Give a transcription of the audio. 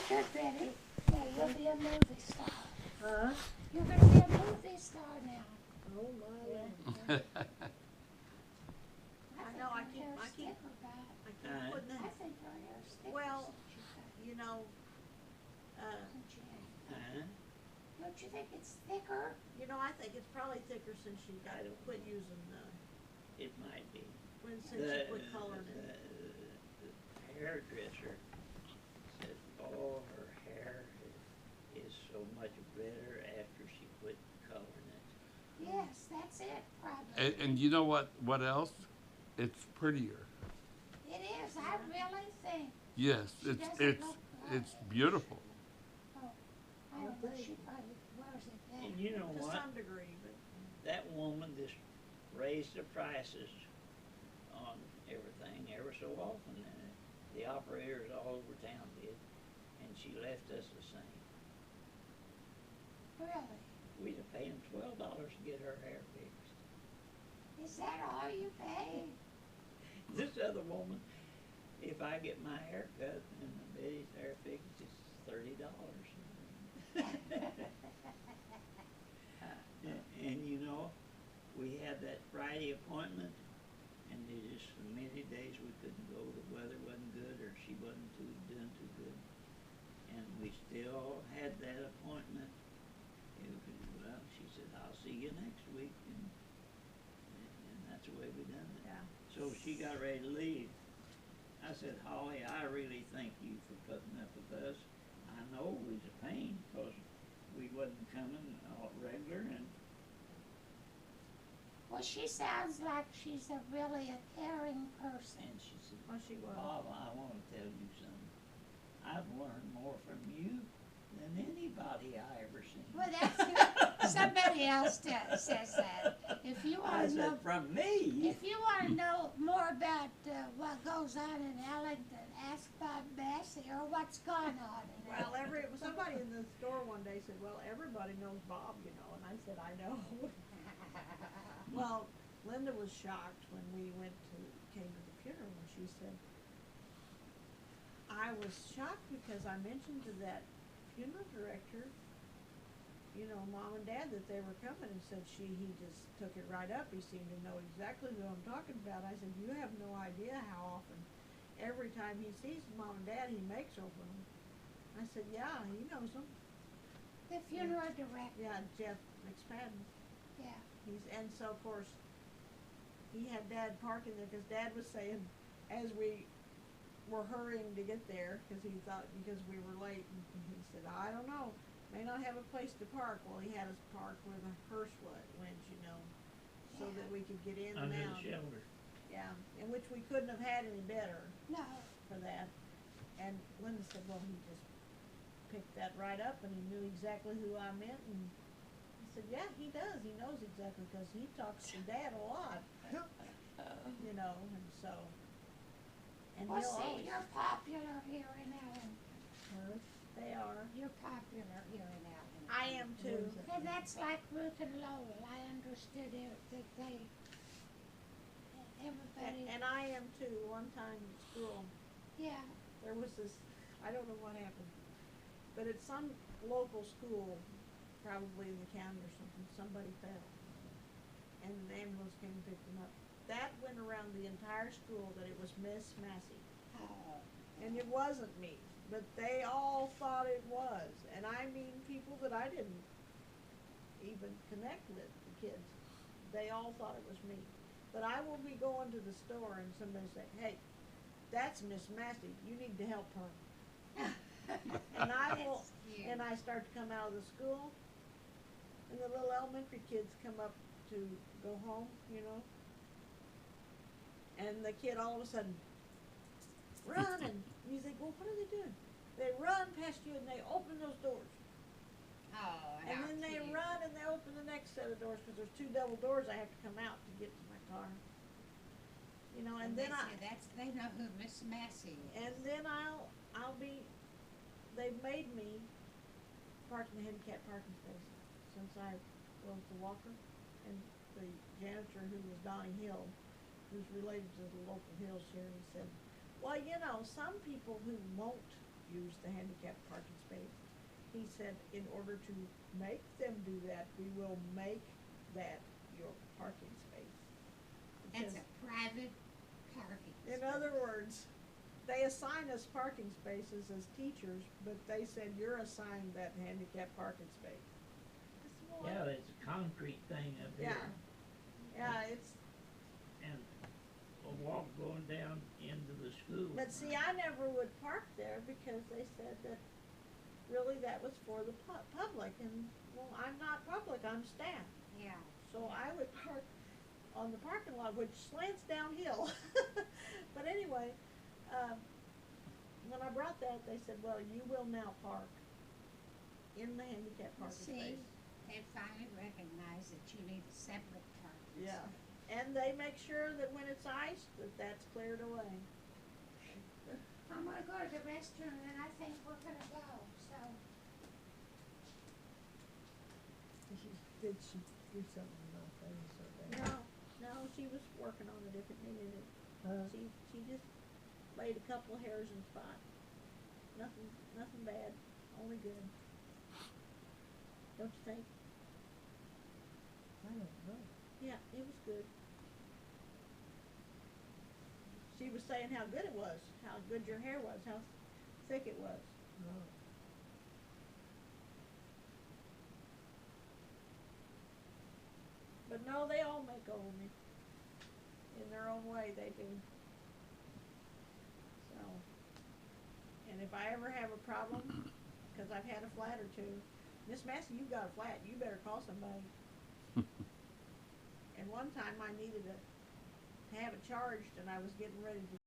Good, Betty. Yeah, you'll be a movie star. Huh? You're gonna be a movie star now. Oh my Lord. I know, I think keep- her hair I keep- sticker back. I keep putting I that. think her hair sticker Well, since you got You know, since you had it. Huh? Don't you think it's thicker? I think it's probably thicker since she got I don't quit know. using It might be. since she quit coloring it. The hairdresser said, oh, her hair is so much better after she quit coloring it. Yes, that's it, probably. And you know what else? It's prettier. It is, I really think. Yes, She it's doesn't it's look it's beautiful. Oh, I don't know, she probably wears it And then. you know To what? some degree, but That woman just raised the prices on everything ever so often. And the operators all over town did, and she left us the same. Really? We'd have paid them $12 to get her hair fixed. Is that all you pay? This other woman, if I get my hair cut and Betty's hair fixed, it's $30. And you know, we had that Friday appointment, and there just so many days we couldn't go. The weather wasn't good, or she wasn't doing too good, and we still had that appointment. Well, she said, "I'll see you next week," and that's the way we done it. yeah. So she got ready to leave. I said, Holly, I really thank you for putting up with us. I know it was a pain, 'cause we wasn't coming all regular, and Well, she sounds like she's really a caring person. she said, Well, she was. Bob, I want to tell you something. I've learned more from you than anybody I ever seen. Well, that's somebody else says that. If you I want to know, said, from me? if you want to know more about what goes on in Ellington, ask Bob Massey or what's going on in Well, Ellington. somebody in the store one day said, well, everybody knows Bob, and I said, I know. Well, Linda was shocked when we came to the funeral, and she said, I was shocked because I mentioned to that funeral director, Mom and Dad, that they were coming, and said he just took it right up. He seemed to know exactly who I'm talking about. I said, you have no idea how often, every time he sees Mom and Dad, he makes over them. I said, yeah, he knows them. The funeral director. Yeah, Jeff McSpadden. Yeah. And so of course, he had Dad parking there, cause Dad was saying, as we were hurrying to get there, cause he thought, because we were late, and he said, I don't know, may not have a place to park. Well, he had us park where the hearse went, so that we could get in and Under out. the shelter. Yeah, in which we couldn't have had any better No. for that. And Linda said, well, he just picked that right up, and he knew exactly who I meant, and I said, yeah, he does, he knows exactly, because he talks to Dad a lot, and so, and Well, he'll see, always, you're popular here in Ellington. they are, You're popular here in Ellington. I am too. And that's like Ruth and Lowell. I understood it, that everybody, And I am too. One time at school, yeah. there was this, I don't know what happened, but at some local school, probably in the county or something, somebody fell, and an ambulance came and picked them up. That went around the entire school that it was Miss Massey, and it wasn't me, but they all thought it was, and I mean people that I didn't even connect with, the kids, they all thought it was me. But I will be going to the store and somebody say, hey, that's Miss Massey, you need to help her. And I will, and I start to come out of the school, and the little elementary kids come up to go home, and the kid all of a sudden, run, and you think, well, what are they doing? They run past you and they open those doors. Oh, And then they run and they open the next set of doors, because there's two double doors I have to come out to get to my car. And then they know who Miss Massey is. and then they've made me park in the handicap parking space since I was the walker, and the janitor, who was Donnie Hill, who's related to the local Hills here, he said, well, some people who won't use the handicapped parking space. He said, in order to make them do that, we will make that your parking space. It's Because, a private parking. in other words, they assign us parking spaces as teachers, but they said you're assigned that handicapped parking space. I said, "Well, Yeah, it's a concrete thing up here. Yeah, it's, And a walk going down into the school. but see, I never would park there because they said that really that was for the public, and, well, I'm not public, I'm staff. Yeah. So I would park on the parking lot, which slants downhill. But anyway, when I brought that, they said, well, you will now park in the handicap parking See, space. they finally recognize that you need a separate parking Yeah, space. and they make sure that when it's iced, that that's cleared away. I'm gonna go to the restroom and I think we're gonna go, so. Did she do something about things or they? No, she was working on it if it needed it. She just laid a couple of hairs in spot. Nothing bad, only good. Don't you think? I don't know. Yeah, it was good. She was saying how good it was, how good your hair was, how thick it was. No. But no, they all make over me. In their own way, they do. So, and if I ever have a problem, cause I've had a flat or two, Miss Massey, you've got a flat, you better call somebody. And one time I needed to have it charged and I was getting ready to